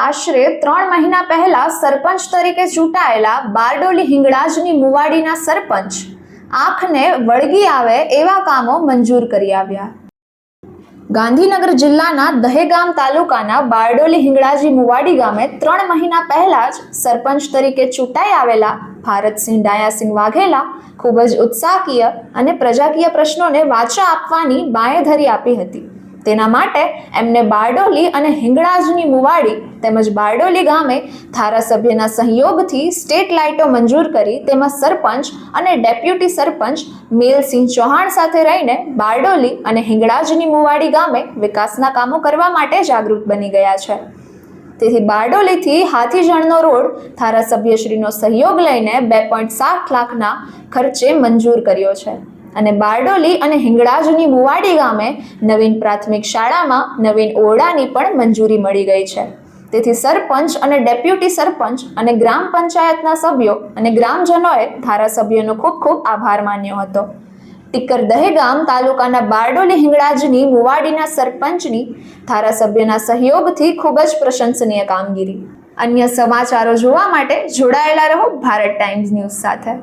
આશરે 3 મહિના પહેલા સરપંચ તરીકે ચૂંટાયેલા બારડોલી હિંગળાજની મુવાડીના સરપંચ આંખને વળગી આવે એવા કામો મંજૂર કરી આવ્યા। ગાંધીનગર જિલ્લાના દહેગામ તાલુકાના બારડોલી હિંગળાજી મુવાડી ગામે 3 મહિના પહેલા જ સરપંચ તરીકે ચૂંટાઈ આવેલા ભારતસિંહ ડાયાસિંહ વાઘેલા ખૂબ જ ઉત્સાહકીય અને પ્રજાકીય પ્રશ્નોને વાચા આપવાની બાંયધરી આપી હતી। તેના માટે એમને બારડોલી અને હિંગળાજની મુવાડી તેમજ બારડોલી ગામે ધારાસભ્યના સહયોગથી સ્ટ્રીટ લાઇટો મંજૂર કરી તેમાં સરપંચ અને ડેપ્યુટી સરપંચ મેલસિંહ ચૌહાણ સાથે રહીને બારડોલી અને હિંગળાજની મુવાડી ગામે વિકાસના કામો કરવા માટે જાગૃત બની ગયા છે। તેથી બારડોલીથી હાથીજણનો રોડ ધારાસભ્યશ્રીનો સહયોગ લઈને 2.7 લાખના ખર્ચે મંજૂર કર્યો છે અને બારડોલી અને હિંગળાજની મુવાડી ગામે નવીન પ્રાથમિક શાળામાં નવીન ઓરડાની પણ મંજૂરી મળી ગઈ છે। તેથી સરપંચ અને ડેપ્યુટી સરપંચ અને ગ્રામ પંચાયતના સભ્યો અને ગ્રામજનોએ ધારાસભ્યનો ખૂબ ખૂબ આભાર માન્યો હતો। ટીકર દહેગામ તાલુકાના બારડોલી હિંગળાજની મુવાડીના સરપંચની ધારાસભ્યના સહયોગથી ખૂબ જ પ્રશંસનીય કામગીરી। અન્ય સમાચારો જોવા માટે જોડાયેલા રહો ભારત ટાઈમ્સ ન્યૂઝ સાથે।